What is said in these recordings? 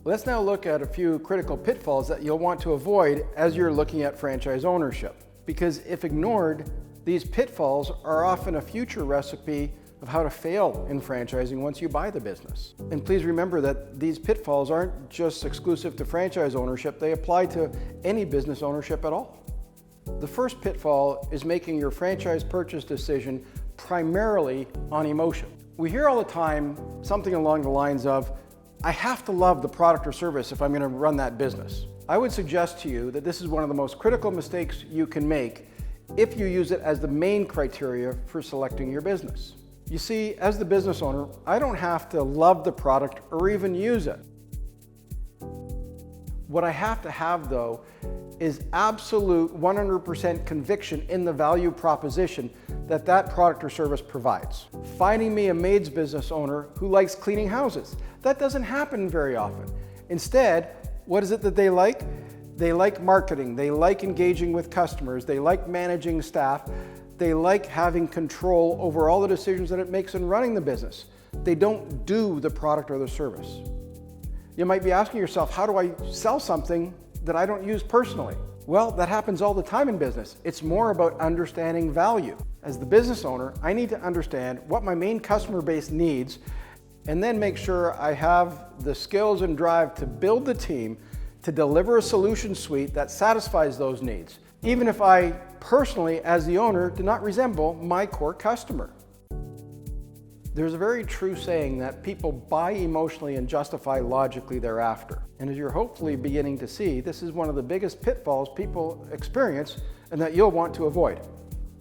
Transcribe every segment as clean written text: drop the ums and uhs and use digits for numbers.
Let's now look at a few critical pitfalls that you'll want to avoid as you're looking at franchise ownership. Because if ignored, these pitfalls are often a future recipe of how to fail in franchising once you buy the business. And please remember that these pitfalls aren't just exclusive to franchise ownership, they apply to any business ownership at all. The first pitfall is making your franchise purchase decision primarily on emotion. We hear all the time something along the lines of, I have to love the product or service if I'm going to run that business. I would suggest to you that this is one of the most critical mistakes you can make if you use it as the main criteria for selecting your business. You see, as the business owner, I don't have to love the product or even use it. What I have to have, though, is absolute 100% conviction in the value proposition that that product or service provides. Finding me a maid's business owner who likes cleaning houses. That doesn't happen very often. Instead, what is it that they like? They like marketing, they like engaging with customers, they like managing staff, they like having control over all the decisions that it makes in running the business. They don't do the product or the service. You might be asking yourself, how do I sell something that I don't use personally? Well, that happens all the time in business. It's more about understanding value. As the business owner, I need to understand what my main customer base needs and then make sure I have the skills and drive to build the team to deliver a solution suite that satisfies those needs, even if I personally, as the owner, do not resemble my core customer. There's a very true saying that people buy emotionally and justify logically thereafter. And as you're hopefully beginning to see, this is one of the biggest pitfalls people experience and that you'll want to avoid.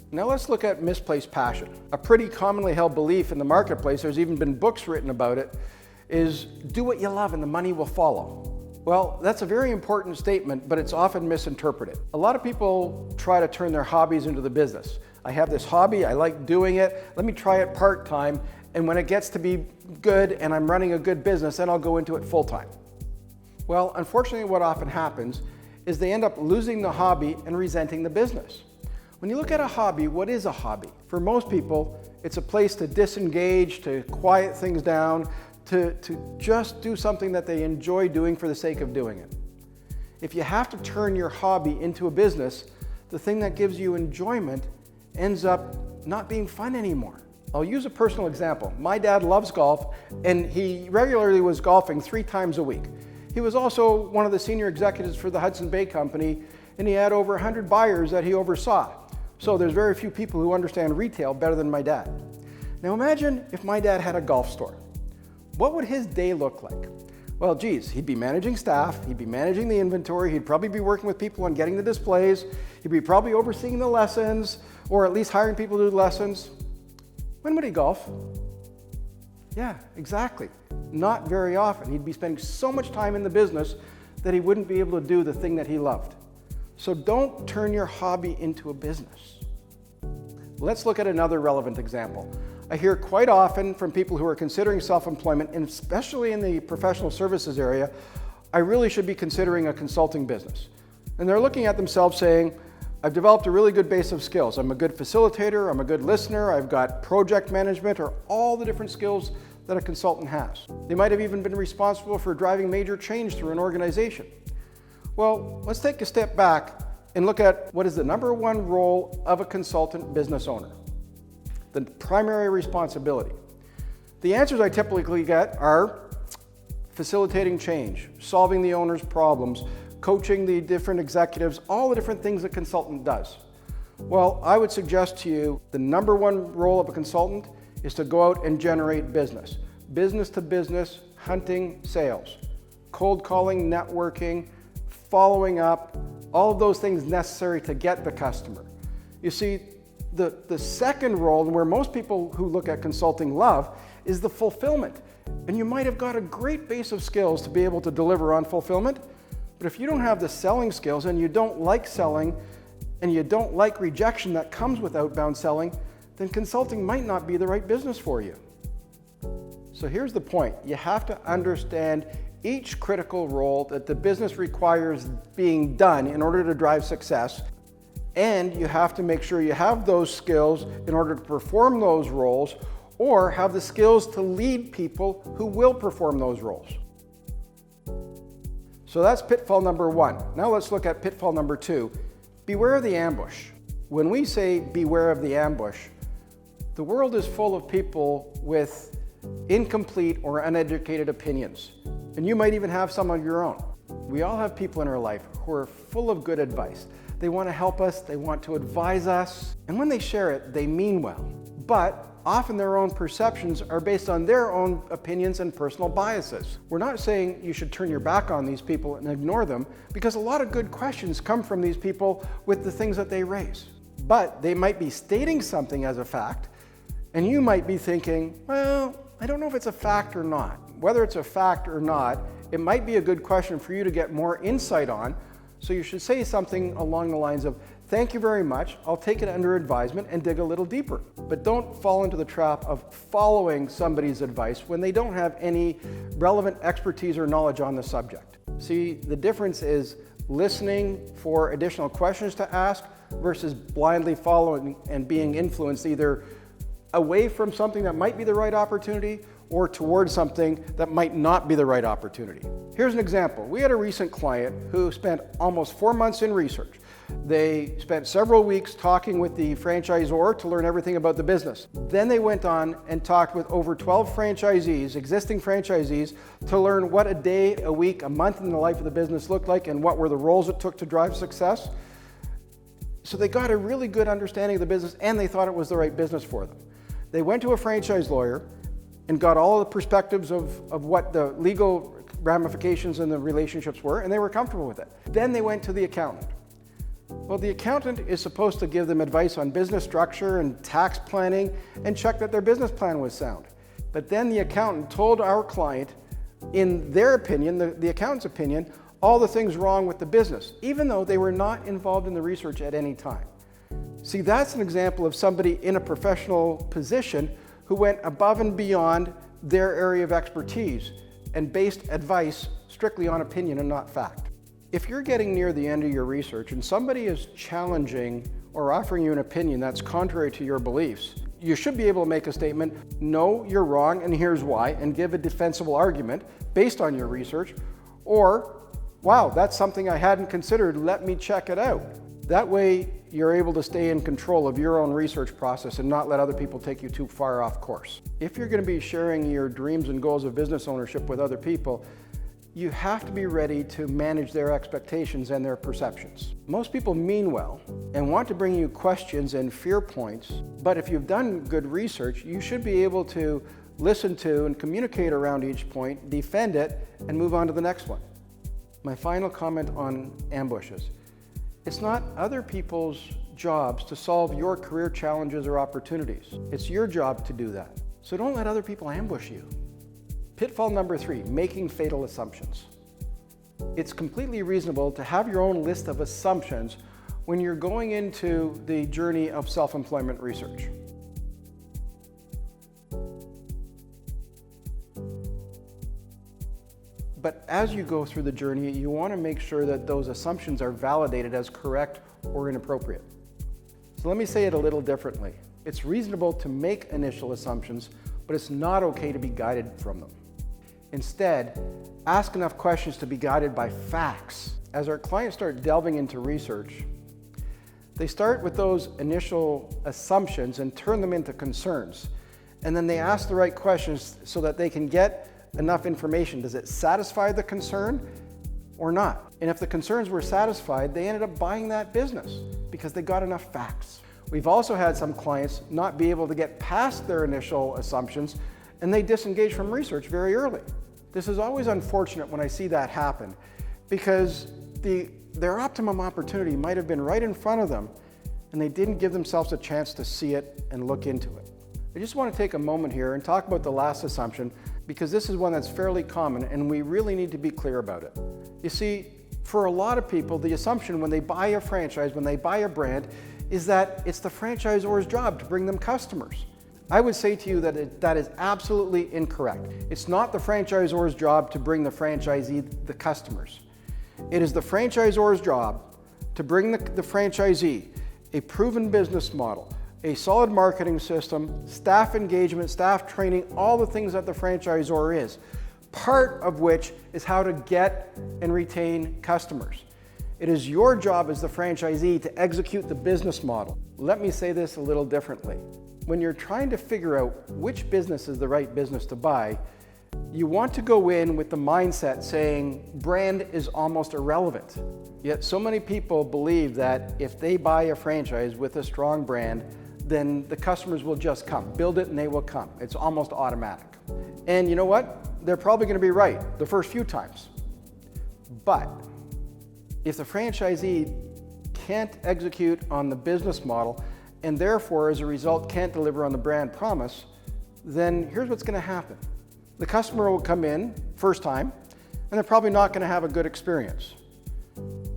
Now let's look at misplaced passion. A pretty commonly held belief in the marketplace, there's even been books written about it, is do what you love and the money will follow. Well, that's a very important statement, but it's often misinterpreted. A lot of people try to turn their hobbies into the business. I have this hobby, I like doing it, let me try it part-time, and when it gets to be good and I'm running a good business, then I'll go into it full-time. Well, unfortunately, what often happens is they end up losing the hobby and resenting the business. When you look at a hobby, what is a hobby? For most people, it's a place to disengage, to quiet things down, to just do something that they enjoy doing for the sake of doing it. If you have to turn your hobby into a business, the thing that gives you enjoyment ends up not being fun anymore. I'll use a personal example. My dad loves golf, and he regularly was golfing 3 times a week. He was also one of the senior executives for the Hudson Bay Company, and he had over 100 buyers that he oversaw. So there's very few people who understand retail better than my dad. Now imagine if my dad had a golf store. What would his day look like? Well, geez, he'd be managing staff, he'd be managing the inventory, he'd probably be working with people on getting the displays, he'd be probably overseeing the lessons, or at least hiring people to do lessons. When would he golf? Yeah, exactly. Not very often. He'd be spending so much time in the business that he wouldn't be able to do the thing that he loved. So don't turn your hobby into a business. Let's look at another relevant example. I hear quite often from people who are considering self-employment, and especially in the professional services area, I really should be considering a consulting business. And they're looking at themselves saying, I've developed a really good base of skills. I'm a good facilitator, I'm a good listener, I've got project management, or all the different skills that a consultant has. They might have even been responsible for driving major change through an organization. Well, let's take a step back and look at what is the number one role of a consultant business owner. The primary responsibility. The answers I typically get are facilitating change, solving the owner's problems, coaching the different executives, all the different things a consultant does. Well, I would suggest to you the number one role of a consultant is to go out and generate business. Business to business, hunting, sales, cold calling, networking, following up, all of those things necessary to get the customer. You see, the second role, and where most people who look at consulting love, is the fulfillment. And you might have got a great base of skills to be able to deliver on fulfillment, but if you don't have the selling skills and you don't like selling and you don't like rejection that comes with outbound selling, then consulting might not be the right business for you. So here's the point. You have to understand each critical role that the business requires being done in order to drive success, and you have to make sure you have those skills in order to perform those roles, or have the skills to lead people who will perform those roles. So that's pitfall number one. Now let's look at pitfall number two. Beware of the ambush. When we say beware of the ambush, the world is full of people with incomplete or uneducated opinions. And you might even have some of your own. We all have people in our life who are full of good advice. They want to help us, they want to advise us, and when they share it, they mean well. But often their own perceptions are based on their own opinions and personal biases. We're not saying you should turn your back on these people and ignore them, because a lot of good questions come from these people with the things that they raise. But they might be stating something as a fact, and you might be thinking, well, I don't know if it's a fact or not. Whether it's a fact or not, it might be a good question for you to get more insight on. So you should say something along the lines of, thank you very much, I'll take it under advisement and dig a little deeper. But don't fall into the trap of following somebody's advice when they don't have any relevant expertise or knowledge on the subject. See, the difference is listening for additional questions to ask versus blindly following and being influenced either away from something that might be the right opportunity or towards something that might not be the right opportunity. Here's an example. We had a recent client who spent almost 4 months in research. They spent several weeks talking with the franchisor to learn everything about the business. Then they went on and talked with over 12 franchisees, existing franchisees, to learn what a day, a week, a month in the life of the business looked like and what were the roles it took to drive success. So they got a really good understanding of the business and they thought it was the right business for them. They went to a franchise lawyer and got all the perspectives of what the legal ramifications and the relationships were, and they were comfortable with it. Then they went to the accountant. Well, the accountant is supposed to give them advice on business structure and tax planning and check that their business plan was sound. But then the accountant told our client, in their opinion, the accountant's opinion, all the things wrong with the business, even though they were not involved in the research at any time. See, that's an example of somebody in a professional position who went above and beyond their area of expertise and based advice strictly on opinion and not fact. If you're getting near the end of your research and somebody is challenging or offering you an opinion that's contrary to your beliefs, you should be able to make a statement, no, you're wrong and here's why, and give a defensible argument based on your research, or, wow, that's something I hadn't considered, let me check it out. That way, you're able to stay in control of your own research process and not let other people take you too far off course. If you're going to be sharing your dreams and goals of business ownership with other people, you have to be ready to manage their expectations and their perceptions. Most people mean well and want to bring you questions and fear points, but if you've done good research, you should be able to listen to and communicate around each point, defend it, and move on to the next one. My final comment on ambushes. It's not other people's jobs to solve your career challenges or opportunities. It's your job to do that. So don't let other people ambush you. Pitfall number 3, making fatal assumptions. It's completely reasonable to have your own list of assumptions when you're going into the journey of self-employment research. But as you go through the journey, you want to make sure that those assumptions are validated as correct or inappropriate. So let me say it a little differently. It's reasonable to make initial assumptions, but it's not okay to be guided from them. Instead, ask enough questions to be guided by facts. As our clients start delving into research, they start with those initial assumptions and turn them into concerns. And then they ask the right questions so that they can get enough information. Does it satisfy the concern or not? And if the concerns were satisfied, they ended up buying that business because they got enough facts. We've also had some clients not be able to get past their initial assumptions and they disengage from research very early. This is always unfortunate when I see that happen because their optimum opportunity might have been right in front of them and they didn't give themselves a chance to see it and look into it. I just want to take a moment here and talk about the last assumption because this is one that's fairly common and we really need to be clear about it. You see, for a lot of people, the assumption when they buy a franchise, when they buy a brand, is that it's the franchisor's job to bring them customers. I would say to you that that is absolutely incorrect. It's not the franchisor's job to bring the franchisee the customers. It is the franchisor's job to bring the franchisee a proven business model, a solid marketing system, staff engagement, staff training, all the things that the franchisor is. part of which is how to get and retain customers. It is your job as the franchisee to execute the business model. Let me say this a little differently. When you're trying to figure out which business is the right business to buy, you want to go in with the mindset saying brand is almost irrelevant. Yet so many people believe that if they buy a franchise with a strong brand, then the customers will just come. Build it and they will come. It's almost automatic. And you know what? They're probably going to be right the first few times. But if the franchisee can't execute on the business model and therefore as a result can't deliver on the brand promise, then here's what's going to happen. The customer will come in first time and they're probably not going to have a good experience.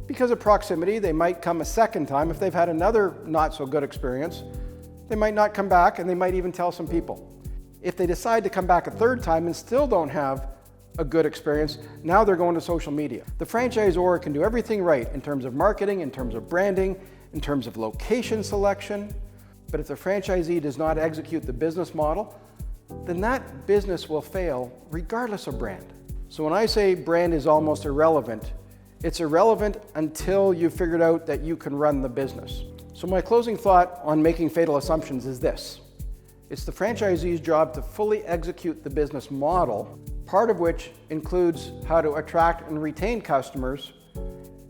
Because of proximity, they might come a second time. If they've had another not so good experience, they might not come back and they might even tell some people. If they decide to come back a third time and still don't have a good experience, now they're going to social media. The franchisor can do everything right in terms of marketing, in terms of branding, in terms of location selection, but if the franchisee does not execute the business model, then that business will fail regardless of brand. So when I say brand is almost irrelevant, it's irrelevant until you've figured out that you can run the business. So my closing thought on making fatal assumptions is this. It's the franchisee's job to fully execute the business model, part of which includes how to attract and retain customers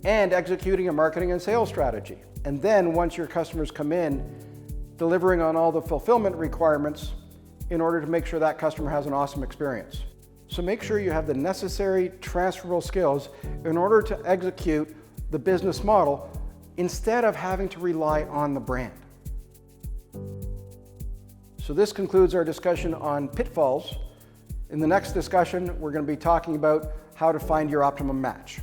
and executing a marketing and sales strategy. And then once your customers come in, delivering on all the fulfillment requirements in order to make sure that customer has an awesome experience. So make sure you have the necessary transferable skills in order to execute the business model instead of having to rely on the brand. So this concludes our discussion on pitfalls. In the next discussion, we're going to be talking about how to find your optimum match.